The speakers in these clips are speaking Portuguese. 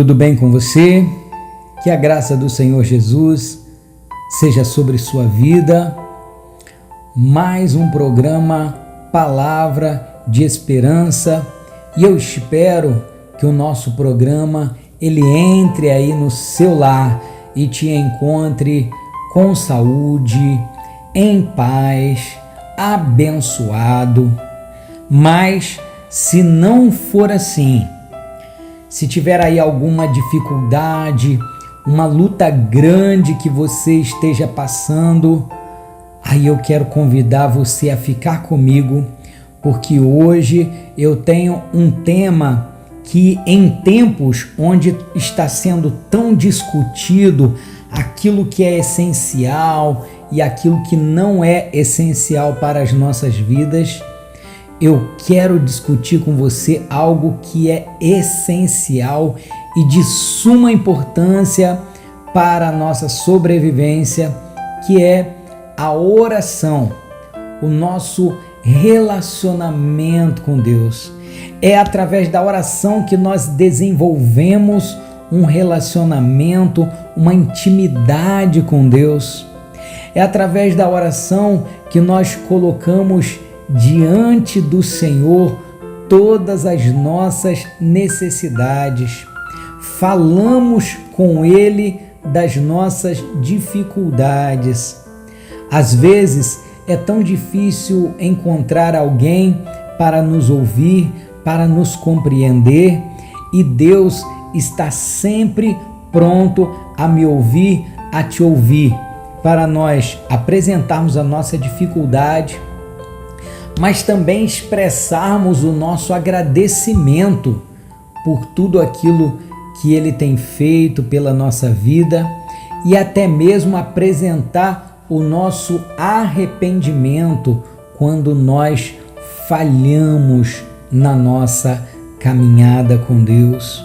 Tudo bem com você? Que a graça do Senhor Jesus seja sobre sua vida. Mais um programa Palavra de Esperança, e eu espero que o nosso programa ele entre aí no seu lar e te encontre com saúde, em paz, abençoado. Mas se não for assim, se tiver aí alguma dificuldade, uma luta grande que você esteja passando, aí eu quero convidar você a ficar comigo, porque hoje eu tenho um tema que, em tempos onde está sendo tão discutido aquilo que é essencial e aquilo que não é essencial para as nossas vidas, eu quero discutir com você algo que é essencial e de suma importância para a nossa sobrevivência, que é a oração, o nosso relacionamento com Deus. É através da oração que nós desenvolvemos um relacionamento, uma intimidade com Deus. É através da oração que nós colocamos diante do Senhor todas as nossas necessidades. Falamos com Ele das nossas dificuldades. Às vezes é tão difícil encontrar alguém para nos ouvir, para nos compreender, e Deus está sempre pronto a me ouvir, a te ouvir, para nós apresentarmos a nossa dificuldade, mas também expressarmos o nosso agradecimento por tudo aquilo que Ele tem feito pela nossa vida e até mesmo apresentar o nosso arrependimento quando nós falhamos na nossa caminhada com Deus.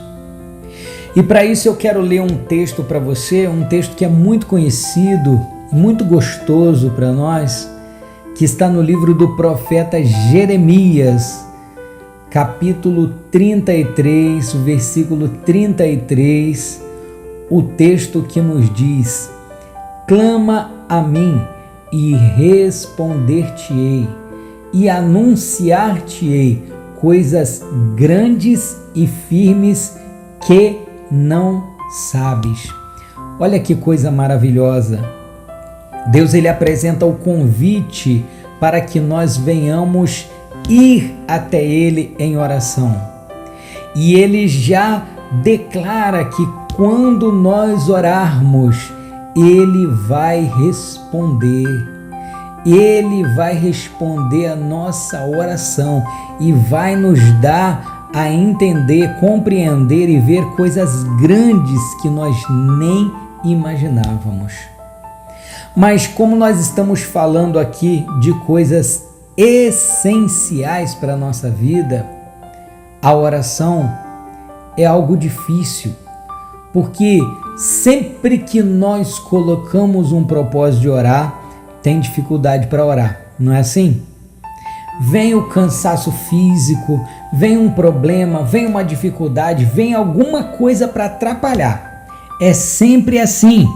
E para isso eu quero ler um texto para você, um texto que é muito conhecido, muito gostoso para nós, que está no livro do profeta Jeremias, capítulo 33, o versículo 33, o texto que nos diz: clama a mim e responder-te-ei, e anunciar-te-ei coisas grandes e firmes que não sabes. Olha que coisa maravilhosa. Deus ele apresenta o convite para que nós venhamos ir até Ele em oração. E Ele já declara que quando nós orarmos, Ele vai responder. Ele vai responder a nossa oração e vai nos dar a entender, compreender e ver coisas grandes que nós nem imaginávamos. Mas como nós estamos falando aqui de coisas essenciais para a nossa vida, a oração é algo difícil, porque sempre que nós colocamos um propósito de orar, tem dificuldade para orar, não é assim? Vem o cansaço físico, vem um problema, vem uma dificuldade, vem alguma coisa para atrapalhar. É sempre assim.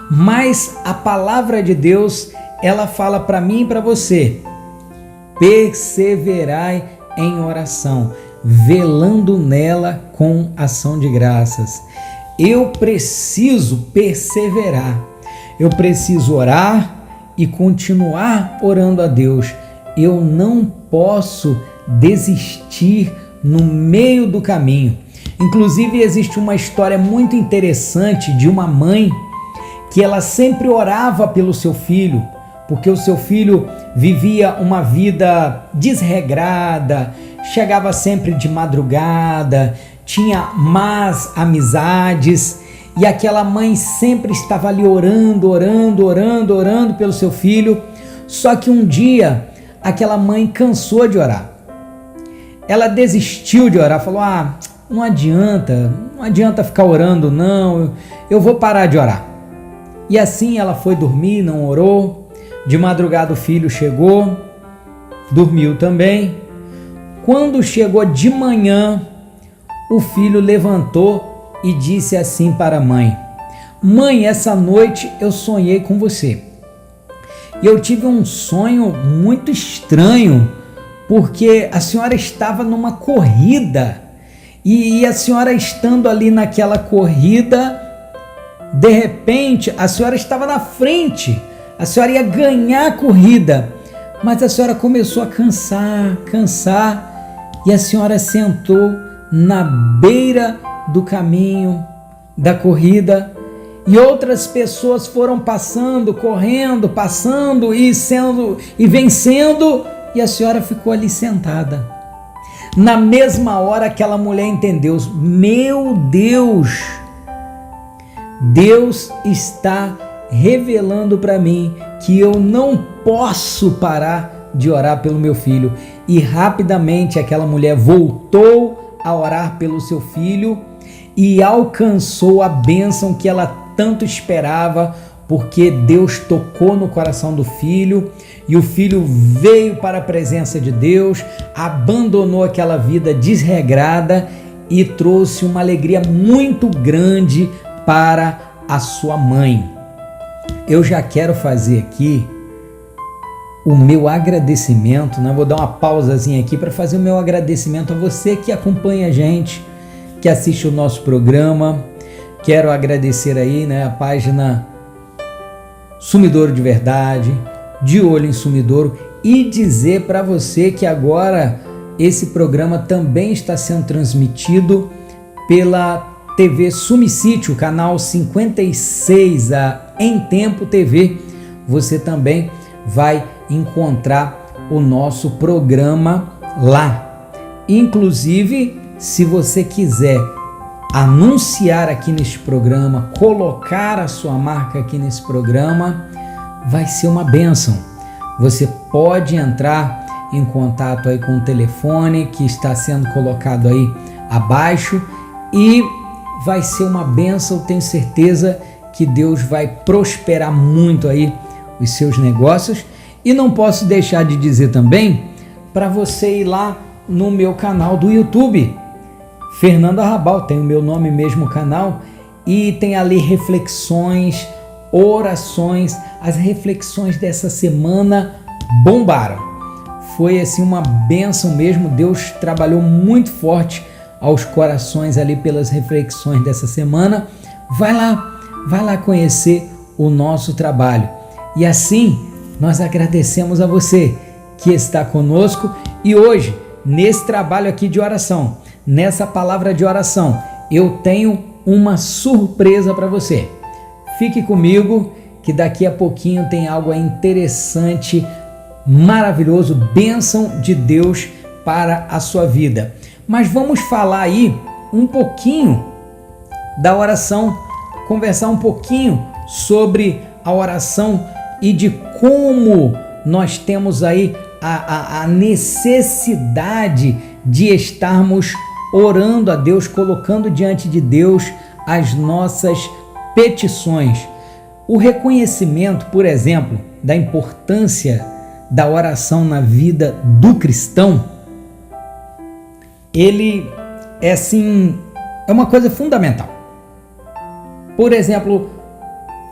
Mas a palavra de Deus, ela fala para mim e para você: perseverai em oração, velando nela com ação de graças. Eu preciso perseverar, eu preciso orar e continuar orando a Deus. Eu não posso desistir no meio do caminho. Inclusive existe uma história muito interessante de uma mãe que ela sempre orava pelo seu filho, porque o seu filho vivia uma vida desregrada, chegava sempre de madrugada, tinha más amizades, e aquela mãe sempre estava ali orando pelo seu filho. Só que um dia aquela mãe cansou de orar. Ela desistiu de orar, falou: não adianta ficar orando não, eu vou parar de orar. E assim ela foi dormir, não orou. De madrugada o filho chegou, dormiu também. Quando chegou de manhã, o filho levantou e disse assim para a mãe: Mãe, essa noite eu sonhei com você. E eu tive um sonho muito estranho, porque a senhora estava numa corrida e a senhora estando ali naquela corrida, de repente a senhora estava na frente, a senhora ia ganhar a corrida, mas a senhora começou a cansar e a senhora sentou na beira do caminho da corrida e outras pessoas foram passando, correndo, passando e vencendo, e a senhora ficou ali sentada. Na mesma hora aquela mulher entendeu: meu Deus, Deus está revelando para mim que eu não posso parar de orar pelo meu filho. E rapidamente aquela mulher voltou a orar pelo seu filho e alcançou a bênção que ela tanto esperava, porque Deus tocou no coração do filho e o filho veio para a presença de Deus, abandonou aquela vida desregrada e trouxe uma alegria muito grande para a sua mãe. Eu já quero fazer aqui o meu agradecimento, né? Vou dar uma pausazinha aqui para fazer o meu agradecimento a você que acompanha a gente, que assiste o nosso programa. Quero agradecer aí, né, a página Sumidouro de Verdade, De Olho em Sumidouro, e dizer para você que agora esse programa também está sendo transmitido pela TV Sumicítio, canal 56, a Em Tempo TV. Você também vai encontrar o nosso programa lá. Inclusive, se você quiser anunciar aqui neste programa, colocar a sua marca aqui nesse programa, vai ser uma bênção. Você pode entrar em contato aí com o telefone que está sendo colocado aí abaixo e vai ser uma bênção. Tenho certeza que Deus vai prosperar muito aí os seus negócios. E não posso deixar de dizer também para você ir lá no meu canal do YouTube, Fernando Arrabal, tem o meu nome mesmo, canal, e tem ali reflexões, orações. As reflexões dessa semana bombaram. Foi assim uma bênção mesmo. Deus trabalhou muito forte aos corações ali pelas reflexões dessa semana. Vai lá conhecer o nosso trabalho. E assim nós agradecemos a você que está conosco e hoje nesse trabalho aqui de oração, nessa palavra de oração, eu tenho uma surpresa para você. Fique comigo que daqui a pouquinho tem algo interessante, maravilhoso, bênção de Deus para a sua vida. Mas vamos falar aí um pouquinho da oração, conversar um pouquinho sobre a oração e de como nós temos aí a necessidade de estarmos orando a Deus, colocando diante de Deus as nossas petições. O reconhecimento, por exemplo, da importância da oração na vida do cristão, ele é assim, é uma coisa fundamental. Por exemplo,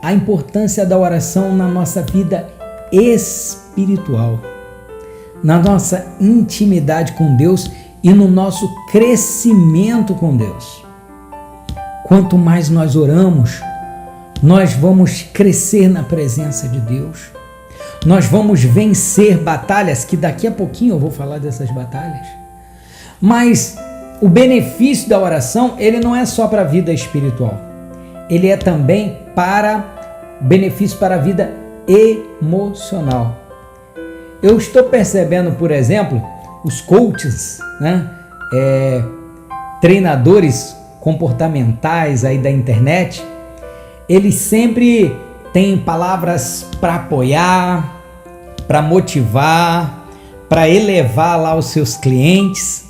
a importância da oração na nossa vida espiritual, na nossa intimidade com Deus e no nosso crescimento com Deus. Quanto mais nós oramos, nós vamos crescer na presença de Deus. Nós vamos vencer batalhas, que daqui a pouquinho eu vou falar dessas batalhas. Mas o benefício da oração, ele não é só para a vida espiritual. Ele é também benefício para a vida emocional. Eu estou percebendo, por exemplo, os coaches, né? Treinadores comportamentais aí da internet, eles sempre têm palavras para apoiar, para motivar, para elevar lá os seus clientes.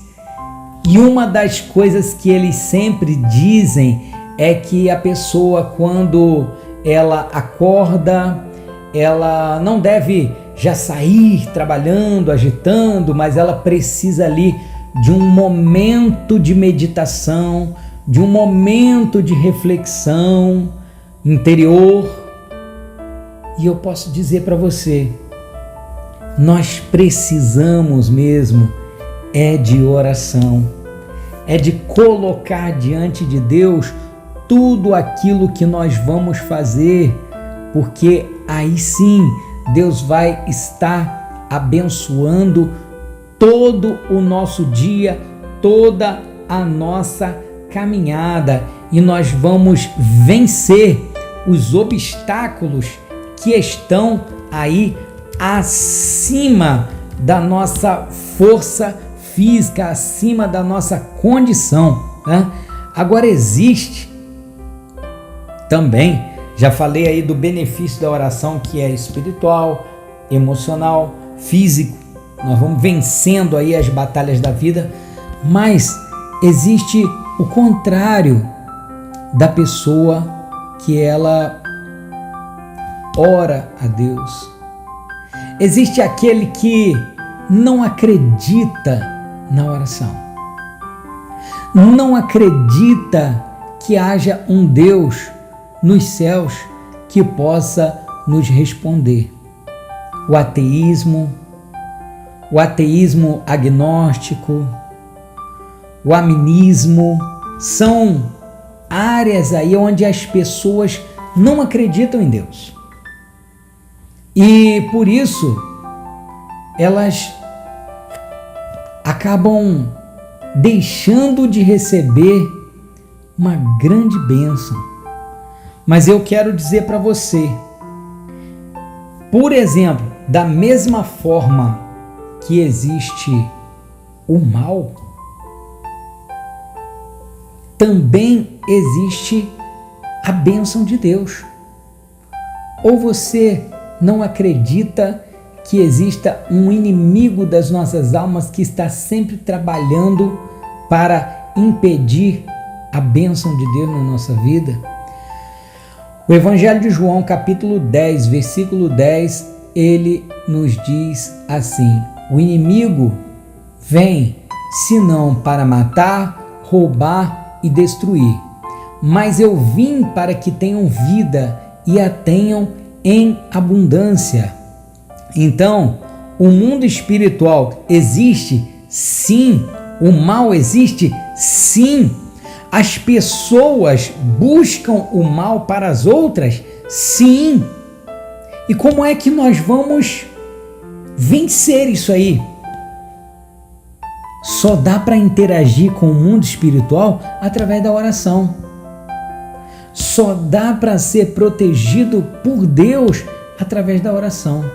E uma das coisas que eles sempre dizem é que a pessoa, quando ela acorda, ela não deve já sair trabalhando, agitando, mas ela precisa ali de um momento de meditação, de um momento de reflexão interior. E eu posso dizer para você, nós precisamos mesmo de oração, de colocar diante de Deus tudo aquilo que nós vamos fazer, porque aí sim Deus vai estar abençoando todo o nosso dia, toda a nossa caminhada, e nós vamos vencer os obstáculos que estão aí acima da nossa força física, acima da nossa condição, né? Agora existe também, já falei aí do benefício da oração, que é espiritual, emocional, físico. Nós vamos vencendo aí as batalhas da vida, mas existe o contrário da pessoa que ela ora a Deus. Existe aquele que não acredita na oração, não acredita que haja um Deus nos céus que possa nos responder. O ateísmo agnóstico, o animismo, são áreas aí onde as pessoas não acreditam em Deus. E por isso elas acabam deixando de receber uma grande bênção. Mas eu quero dizer para você, por exemplo, da mesma forma que existe o mal, também existe a bênção de Deus. Ou você não acredita que exista um inimigo das nossas almas que está sempre trabalhando para impedir a bênção de Deus na nossa vida? O Evangelho de João, capítulo 10, versículo 10, ele nos diz assim: o inimigo vem senão para matar, roubar e destruir, mas eu vim para que tenham vida e a tenham em abundância. Então, o mundo espiritual existe? Sim. O mal existe? Sim. As pessoas buscam o mal para as outras? Sim. E como é que nós vamos vencer isso aí? Só dá para interagir com o mundo espiritual através da oração. Só dá para ser protegido por Deus através da oração.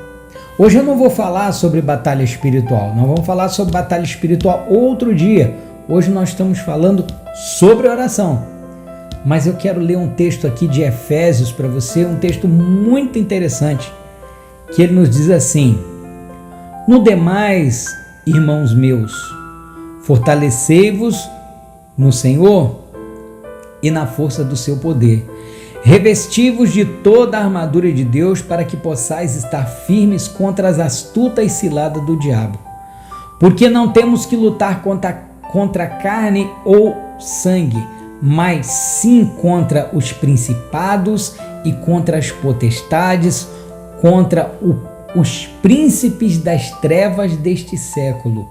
Hoje eu não vou falar sobre batalha espiritual, nós vamos falar sobre batalha espiritual outro dia. Hoje nós estamos falando sobre oração. Mas eu quero ler um texto aqui de Efésios para você, um texto muito interessante, que ele nos diz assim: no demais, irmãos meus, fortalecei-vos no Senhor e na força do seu poder. Revesti-vos de toda a armadura de Deus para que possais estar firmes contra as astutas ciladas do diabo. Porque não temos que lutar contra carne ou sangue, mas sim contra os principados e contra as potestades, contra os príncipes das trevas deste século,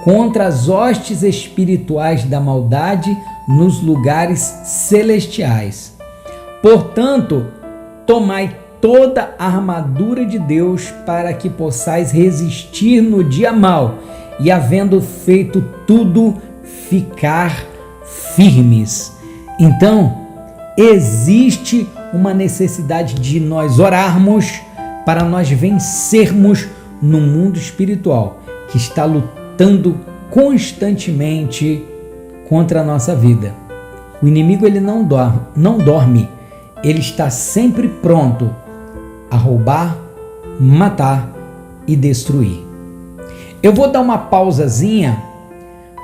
contra as hostes espirituais da maldade nos lugares celestiais. Portanto, tomai toda a armadura de Deus para que possais resistir no dia mau e, havendo feito tudo, ficar firmes. Então, existe uma necessidade de nós orarmos para nós vencermos no mundo espiritual que está lutando constantemente contra a nossa vida. O inimigo ele não dorme, ele está sempre pronto a roubar, matar e destruir. Eu vou dar uma pausazinha,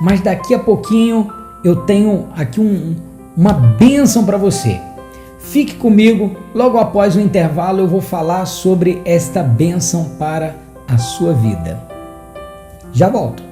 mas daqui a pouquinho eu tenho aqui uma bênção para você. Fique comigo, logo após o intervalo eu vou falar sobre esta bênção para a sua vida. Já volto.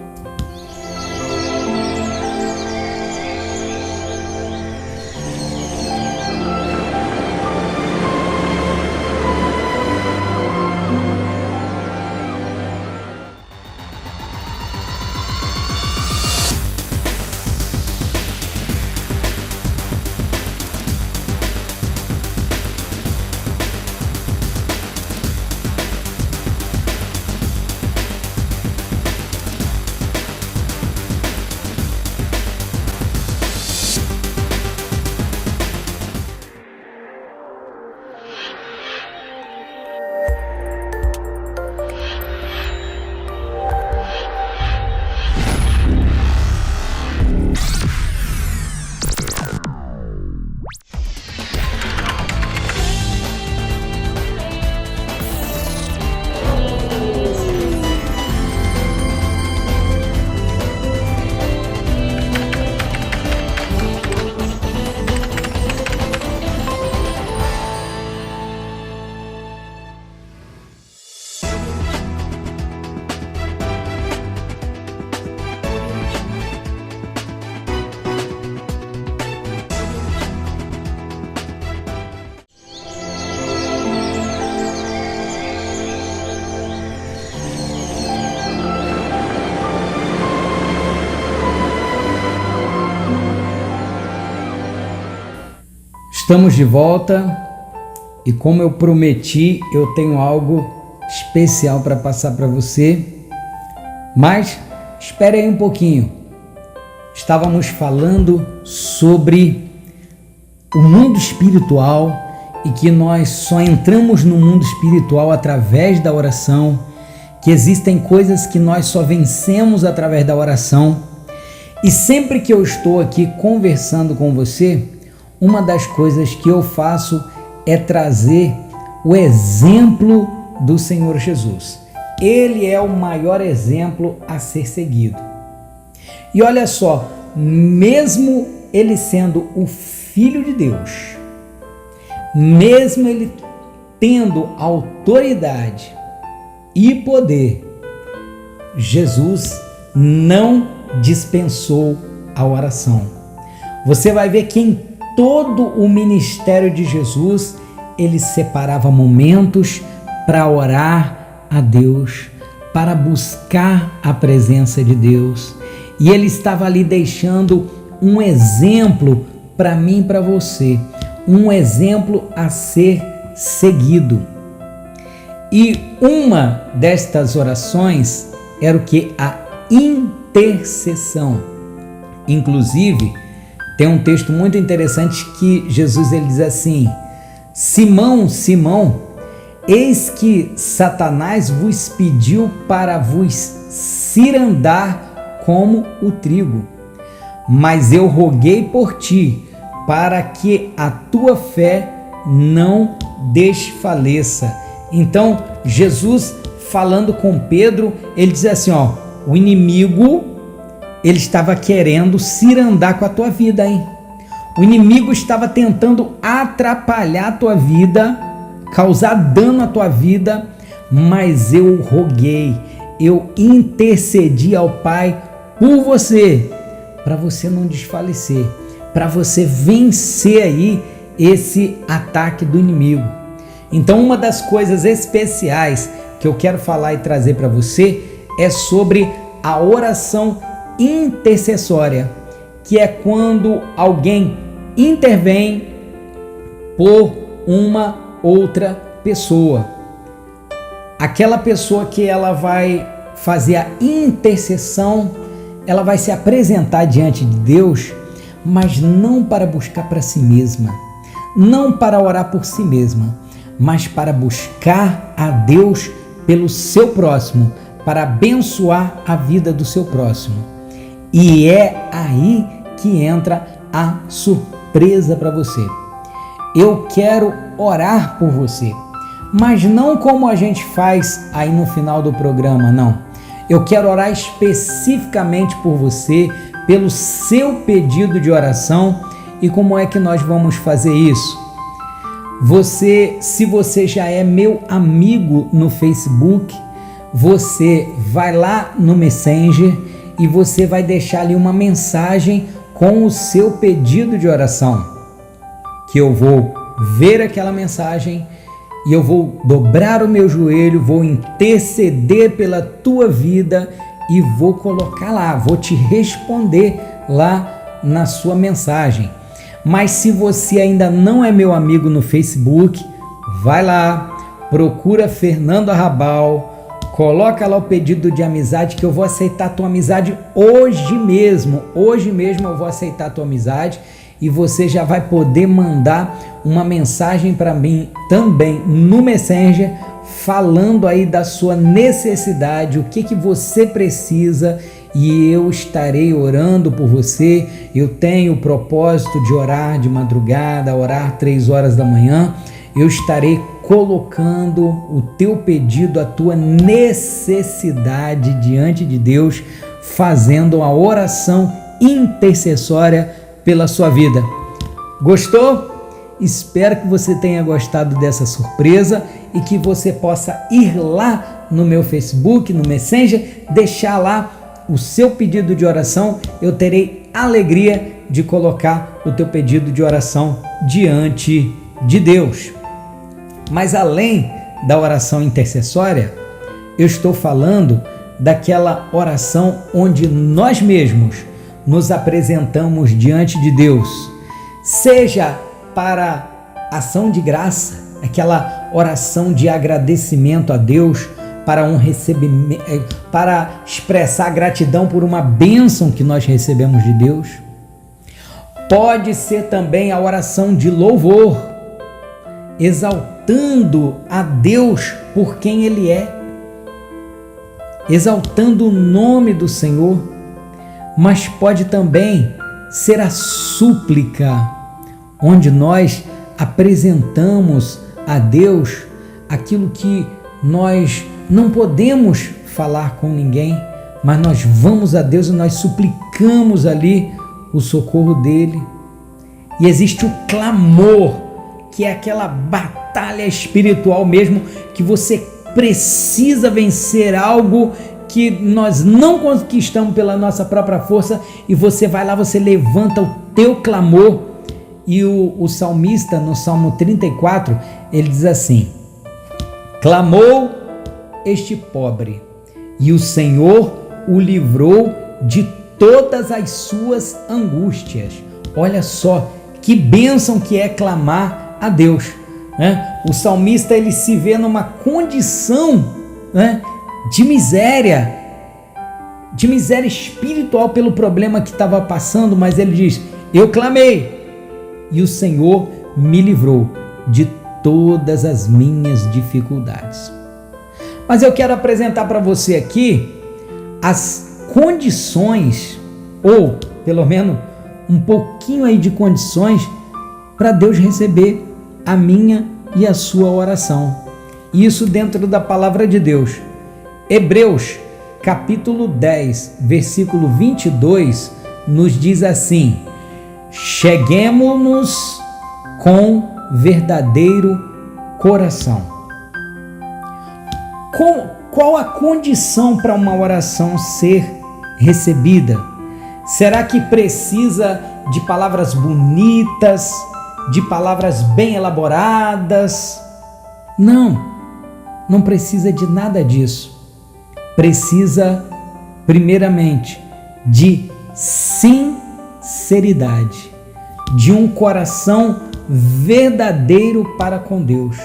Estamos de volta e, como eu prometi, eu tenho algo especial para passar para você, mas espere aí um pouquinho. Estávamos falando sobre o mundo espiritual e que nós só entramos no mundo espiritual através da oração, que existem coisas que nós só vencemos através da oração. E sempre que eu estou aqui conversando com você, uma das coisas que eu faço é trazer o exemplo do Senhor Jesus. Ele é o maior exemplo a ser seguido. E olha só, mesmo ele sendo o Filho de Deus, mesmo ele tendo autoridade e poder, Jesus não dispensou a oração. Você vai ver que em todo o ministério de Jesus, ele separava momentos para orar a Deus, para buscar a presença de Deus. E ele estava ali deixando um exemplo para mim e para você, um exemplo a ser seguido. E uma destas orações era o que? A intercessão. Inclusive, tem um texto muito interessante que Jesus ele diz assim: Simão, Simão, eis que Satanás vos pediu para vos cirandar como o trigo, mas eu roguei por ti, para que a tua fé não desfaleça. Então, Jesus falando com Pedro, ele diz assim, o inimigo, ele estava querendo cirandar com a tua vida, hein? O inimigo estava tentando atrapalhar a tua vida, causar dano à tua vida, mas eu roguei, eu intercedi ao Pai por você, para você não desfalecer, para você vencer aí esse ataque do inimigo. Então, uma das coisas especiais que eu quero falar e trazer para você é sobre a oração intercessória, que é quando alguém intervém por uma outra pessoa. Aquela pessoa que ela vai fazer a intercessão, ela vai se apresentar diante de Deus, mas não para buscar para si mesma, não para orar por si mesma, mas para buscar a Deus pelo seu próximo, para abençoar a vida do seu próximo. E é aí que entra a surpresa para você. Eu quero orar por você, mas não como a gente faz aí no final do programa, não. Eu quero orar especificamente por você, pelo seu pedido de oração. E como é que nós vamos fazer isso? Se você já é meu amigo no Facebook, você vai lá no Messenger e você vai deixar ali uma mensagem com o seu pedido de oração, que eu vou ver aquela mensagem e eu vou dobrar o meu joelho, vou interceder pela tua vida e vou colocar lá, vou te responder lá na sua mensagem. Mas se você ainda não é meu amigo no Facebook, vai lá, procura Fernando Arrabal, coloca lá o pedido de amizade, que eu vou aceitar a tua amizade hoje mesmo. Hoje mesmo eu vou aceitar a tua amizade e você já vai poder mandar uma mensagem para mim também no Messenger, falando aí da sua necessidade, o que você precisa, e eu estarei orando por você. Eu tenho o propósito de orar de madrugada, orar 3 horas da manhã. Eu estarei colocando o teu pedido, a tua necessidade diante de Deus, fazendo a oração intercessória pela sua vida. Gostou? Espero que você tenha gostado dessa surpresa e que você possa ir lá no meu Facebook, no Messenger, deixar lá o seu pedido de oração. Eu terei alegria de colocar o teu pedido de oração diante de Deus. Mas além da oração intercessória, eu estou falando daquela oração onde nós mesmos nos apresentamos diante de Deus, seja para ação de graça, aquela oração de agradecimento a Deus, para um recebimento, para expressar gratidão por uma bênção que nós recebemos de Deus. Pode ser também a oração de louvor, exaltando a Deus por quem Ele é, exaltando o nome do Senhor, mas pode também ser a súplica, onde nós apresentamos a Deus aquilo que nós não podemos falar com ninguém, mas nós vamos a Deus e nós suplicamos ali o socorro dele. E existe o clamor, que é aquela batalha espiritual mesmo, que você precisa vencer algo que nós não conquistamos pela nossa própria força, e você vai lá, você levanta o teu clamor. E o salmista, no Salmo 34, ele diz assim: clamou este pobre, e o Senhor o livrou de todas as suas angústias. Olha só que bênção que é clamar a Deus, né? O salmista, ele se vê numa condição, né, de miséria espiritual pelo problema que estava passando, mas ele diz: eu clamei e o Senhor me livrou de todas as minhas dificuldades. Mas eu quero apresentar para você aqui as condições, ou pelo menos um pouquinho aí de condições, para Deus receber a minha e a sua oração. Isso dentro da palavra de Deus. Hebreus capítulo 10, versículo 22, nos diz assim: cheguemo-nos com verdadeiro coração. Qual a condição para uma oração ser recebida? Será que precisa de palavras bonitas, de palavras bem elaboradas? Não precisa de nada disso. Precisa, primeiramente, de sinceridade, de um coração verdadeiro para com Deus.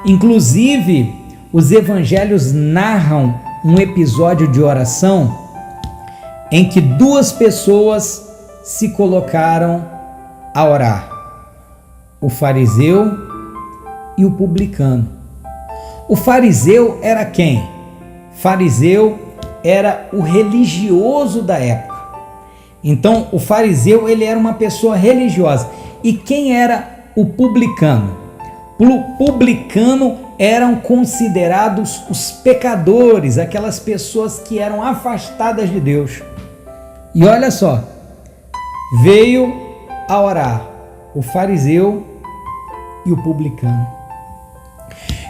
Inclusive, os evangelhos narram um episódio de oração em que duas pessoas se colocaram a orar: o fariseu e o publicano. O fariseu era quem? Fariseu era o religioso da época. Então, o fariseu, ele era uma pessoa religiosa. E quem era o publicano? O publicano eram considerados os pecadores, aquelas pessoas que eram afastadas de Deus. E olha só, veio a orar o fariseu e o publicano.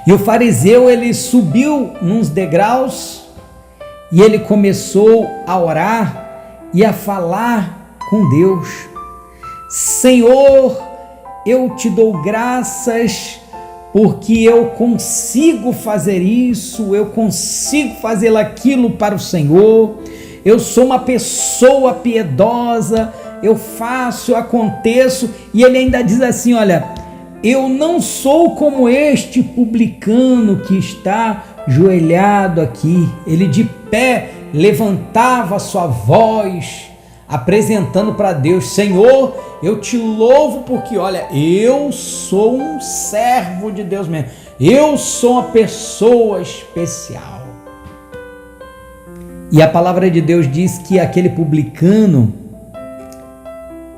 E o fariseu, ele subiu nos degraus e ele começou a orar e a falar com Deus: Senhor, eu te dou graças porque eu consigo fazer isso, eu consigo fazer aquilo para o Senhor, eu sou uma pessoa piedosa, eu faço, eu aconteço. E ele ainda diz assim: olha, eu não sou como este publicano que está ajoelhado aqui. Ele de pé levantava sua voz, apresentando para Deus: Senhor, eu te louvo porque, olha, eu sou um servo de Deus mesmo, eu sou uma pessoa especial. E a palavra de Deus diz que aquele publicano,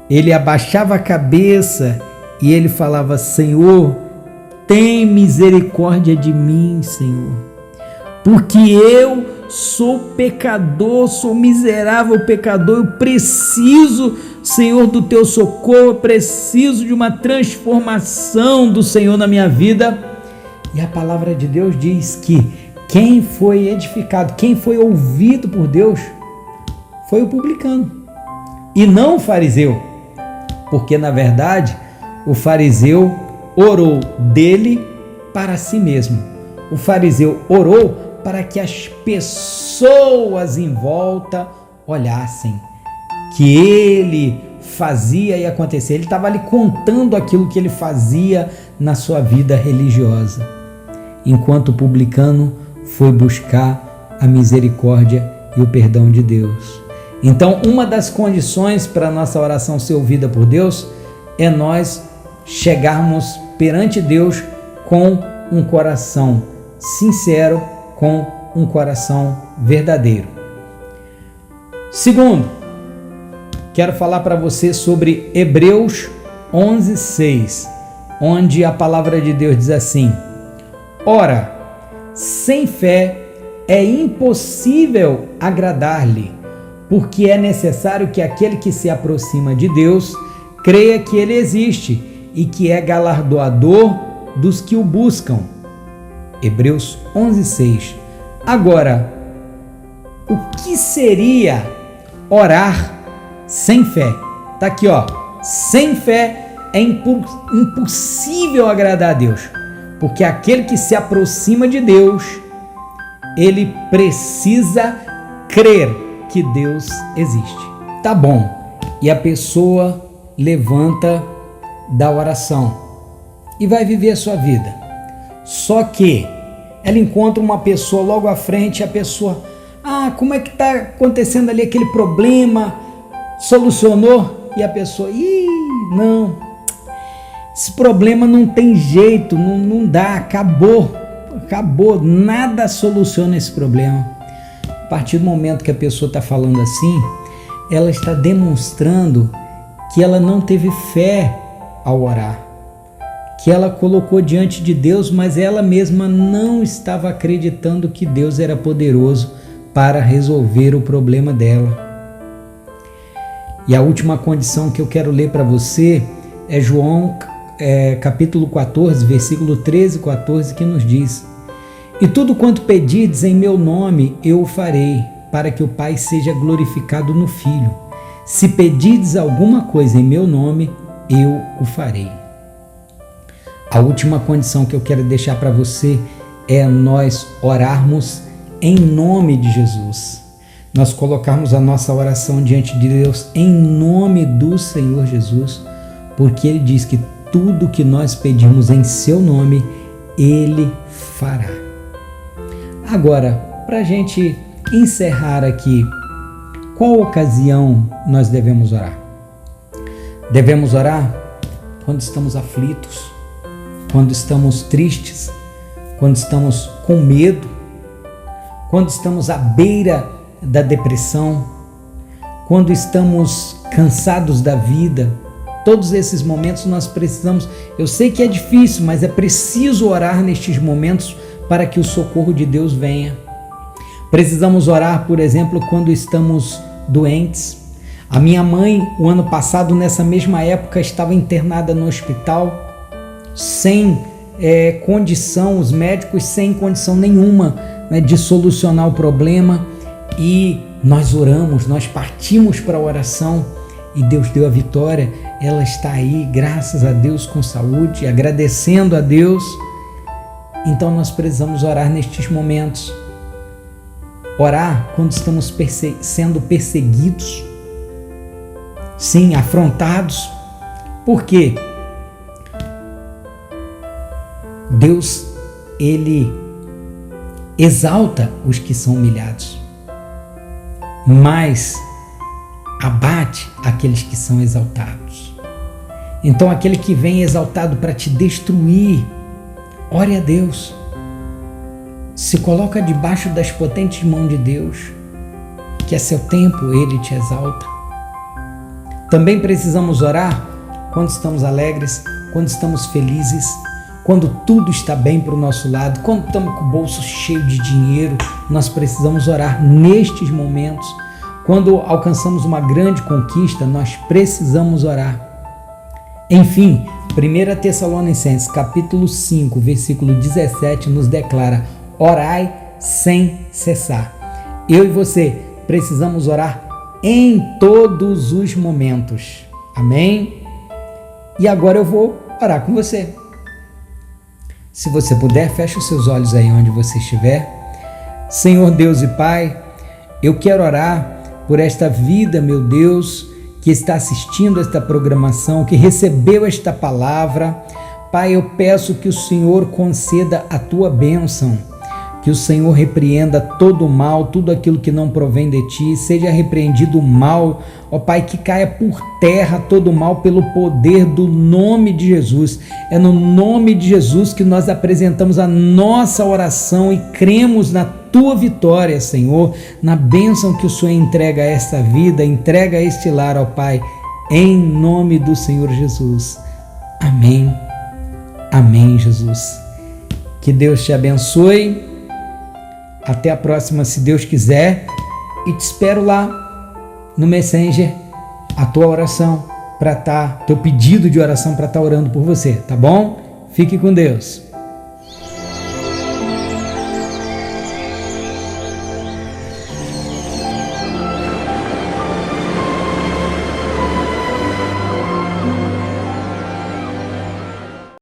ele abaixava a cabeça e ele falava: Senhor, tem misericórdia de mim, Senhor, porque eu sou pecador, sou miserável pecador, eu preciso, Senhor, do teu socorro, eu preciso de uma transformação do Senhor na minha vida. E a palavra de Deus diz que quem foi edificado, quem foi ouvido por Deus, foi o publicano e não o fariseu, porque na verdade o fariseu orou dele para si mesmo. O fariseu orou para que as pessoas em volta olhassem que ele fazia e acontecia. Ele estava ali contando aquilo que ele fazia na sua vida religiosa, enquanto o publicano foi buscar a misericórdia e o perdão de Deus. Então, uma das condições para a nossa oração ser ouvida por Deus é nós chegarmos perante Deus com um coração sincero, com um coração verdadeiro. Segundo, quero falar para você sobre Hebreus 11:6, onde a palavra de Deus diz assim: ora, sem fé é impossível agradar-lhe, porque é necessário que aquele que se aproxima de Deus creia que ele existe e que é galardoador dos que o buscam. Hebreus 11:6. Agora, o que seria orar sem fé? Tá aqui, ó. Sem fé é impossível agradar a Deus, porque aquele que se aproxima de Deus, ele precisa crer que Deus existe. Tá bom. E a pessoa levanta da oração e vai viver a sua vida. Só que ela encontra uma pessoa logo à frente, a pessoa, como é que tá acontecendo ali aquele problema? Solucionou? E a pessoa, não, esse problema não tem jeito, não dá, acabou, nada soluciona esse problema. A partir do momento que a pessoa está falando assim, ela está demonstrando que ela não teve fé ao orar, que ela colocou diante de Deus, mas ela mesma não estava acreditando que Deus era poderoso para resolver o problema dela. E a última condição que eu quero ler para você é João capítulo 14, versículo 13 e 14, que nos diz: e tudo quanto pedirdes em meu nome, eu o farei, para que o Pai seja glorificado no Filho. Se pedirdes alguma coisa em meu nome, eu o farei. A última condição que eu quero deixar para você é nós orarmos em nome de Jesus. Nós colocarmos a nossa oração diante de Deus em nome do Senhor Jesus, porque Ele diz que tudo que nós pedimos em seu nome, Ele fará. Agora, para a gente encerrar aqui, qual ocasião nós devemos orar? Devemos orar quando estamos aflitos, quando estamos tristes, quando estamos com medo, quando estamos à beira da depressão, quando estamos cansados da vida. Todos esses momentos nós precisamos, eu sei que é difícil, mas é preciso orar nestes momentos para que o socorro de Deus venha. Precisamos orar, por exemplo, quando estamos doentes. A minha mãe, o ano passado, nessa mesma época, estava internada no hospital, sem condição, os médicos sem condição nenhuma, né, de solucionar o problema, e nós oramos, nós partimos para a oração e Deus deu a vitória. Ela está aí, graças a Deus, com saúde, agradecendo a Deus. Então nós precisamos orar nestes momentos. Orar quando estamos sendo perseguidos, sim, afrontados. Por quê? Deus, Ele exalta os que são humilhados, mas abate aqueles que são exaltados. Então aquele que vem exaltado para te destruir, ore a Deus, se coloca debaixo das potentes mãos de Deus, que a seu tempo Ele te exalta. Também precisamos orar quando estamos alegres, quando estamos felizes, quando tudo está bem para o nosso lado, quando estamos com o bolso cheio de dinheiro. Nós precisamos orar nestes momentos. Quando alcançamos uma grande conquista, nós precisamos orar. Enfim, 1 Tessalonicenses capítulo 5, versículo 17 nos declara: orai sem cessar. Eu e você precisamos orar em todos os momentos. Amém? E agora eu vou orar com você. Se você puder, feche os seus olhos aí onde você estiver. Senhor Deus e Pai, eu quero orar por esta vida, meu Deus, que que está assistindo esta programação, que recebeu esta palavra. Pai, eu peço que o Senhor conceda a tua bênção, que o Senhor repreenda todo o mal, tudo aquilo que não provém de ti, seja repreendido o mal, ó Pai, que caia por terra todo o mal pelo poder do nome de Jesus. É no nome de Jesus que nós apresentamos a nossa oração e cremos na tua vitória, Senhor, na bênção que o Senhor entrega a esta vida, entrega a este lar, ó Pai, em nome do Senhor Jesus. Amém. Amém, Jesus. Que Deus te abençoe. Até a próxima, se Deus quiser, e te espero lá no Messenger, a tua oração teu pedido de oração para estar orando por você, tá bom? Fique com Deus.